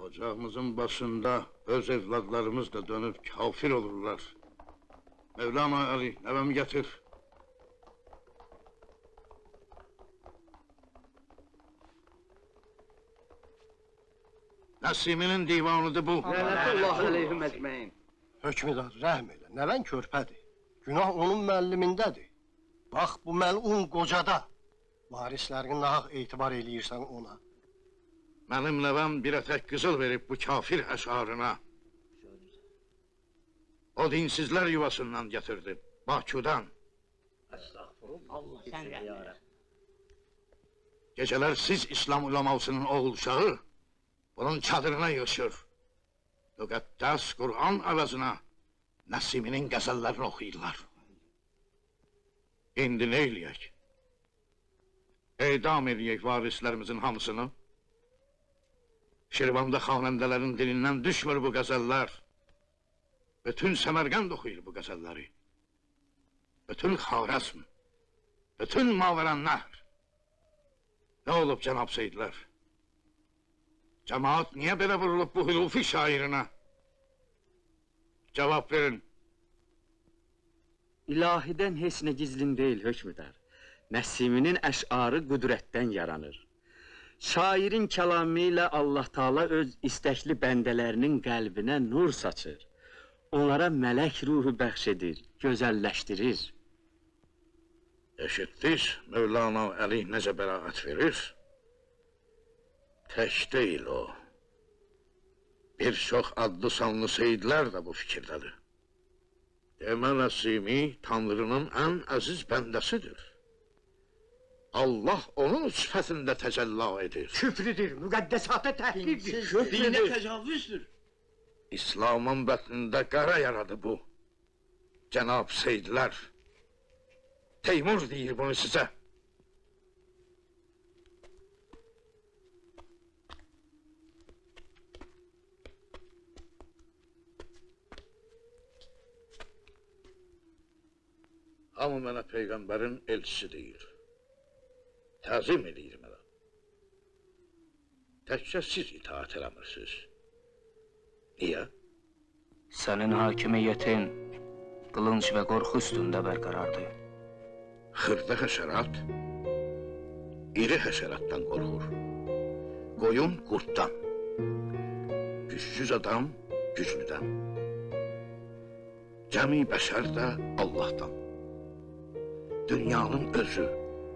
Ocağımızın başında öz evladlarımız da dönüp kafir olurlar. Mevlana Ali, nevemi getir. Nəsiminin divanıdır bu. Lənətullah aleyhim ecməin. Hökmedar, rəhm elə, nəvən körpədir. Günah onun müəllimindədir. Bax, bu məlun qocada. Varislərini nahaq etibar eləyirsən ona. Mənim nəvəm bir ətək qızıl verib bu kafir əşarına. O dinsizlər yuvasından gətirdi, Bakıdan. Allah sən rəhmə. Gecələr siz İslam ulemasının oğul uşağı bunun çadırına yığışır. Müqəddəs Qur'an əvəzinə Nəsiminin qəzəllərini oxuyurlar. İndi nə eləyək? Edam eləyək varislərimizin hamısını. Şirvanda xanəndələrin dilindən düşmür bu qəzəllər. Bütün Səmərqənd oxuyur bu qəzəlləri. Bütün Xarəzm, bütün Mavərənnəhr. Nə olub cənab Seydlər? Cəmaat niyə belə vurulub bu hülufi şairinə? Cavab verin. İlahidən heç nə gizlin deyil, hökmüdar. Nəsiminin əşarı qüdrətdən yaranır. Şairin kəlamı ilə Allah Taala öz istəkli bəndələrinin qəlbinə nur saçır. Onlara mələk ruhu bəxş edir, gözəlləşdirir. Eşitdiniz, Mövlana Əli necə bəraət verir? Tək deyil o. Bir çox adlı sanlı seyidlər də bu fikirdədir. Demə Nəsimi Tanrının ən əziz bəndəsidir. Allah onun sifətində təcəllə edir. Küfrüdür, müqəddəsata təhqirdir. Dinə təcavüzdür. İslamın bətnində qara yaradı bu. Cənab Seydlər. Teymur deyir bunu sizə. Hamı mənə Peyğəmbərin elçisi deyir. Təzim edir mənə. Təkcə siz itaat eləmirsiniz. Niyə? Sənin hakimiyyətin qılınc və qorxu üstündə bərqərardır. Xırda həşərat, iri həşəratdan qorxur. Qoyun qurtdan, gücsüz adam güclüdən. Cəmi bəşər də Allahdan. Dünyanın özü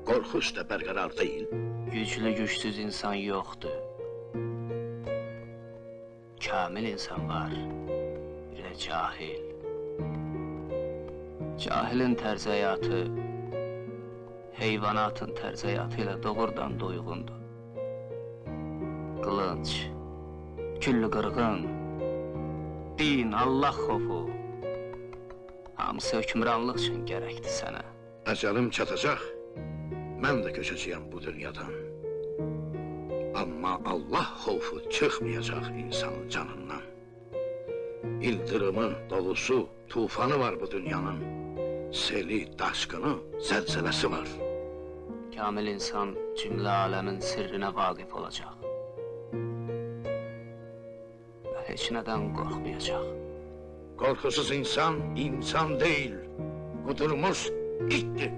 qorxu üstə bərqərar deyil. Güclü gücsüz insan yoxdur. Kamil insan var, bir də cahil. Cahilin tərz həyatı heyvanatın tərz həyatı ilə doğrudan doyğundur. Qılınc, küllü qırğın, din, Allah xofu, hamısı hökmranlıq üçün gərəkdir sənə. Əcəlim çatacaq, mən də köçəcəyəm bu dünyadan. Amma Allah xofu çıxmayacaq insanın canından. İldırımı, dolusu, tufanı var bu dünyanın. Seli, daşqını, zəlzələsi var. Kamil insan cümlə aləmin sirrinə vaqif olacaq. Və heç nədən qorxmayacaq. Qorxusuz insan, insan deyil. Qudurmuş itdir.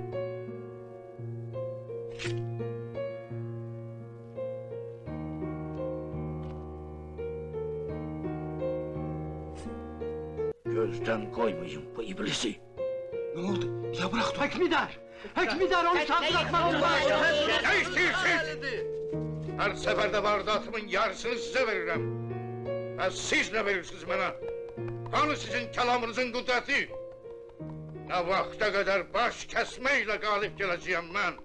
Gözdən qoymayın bu iblisi. Nə oldu? Ya bırak dur. Hökmüdar! Hökmüdar onu saldırtmak Nə istəyirsiniz? Hər səfərdə vardatımın yarısını sizə verirəm. Və siz nə verirsiniz mənə? Hanı sizin kəlamınızın qüdrəti? Nə vaxta qədər baş kəsməklə qalib gələcəyəm mən?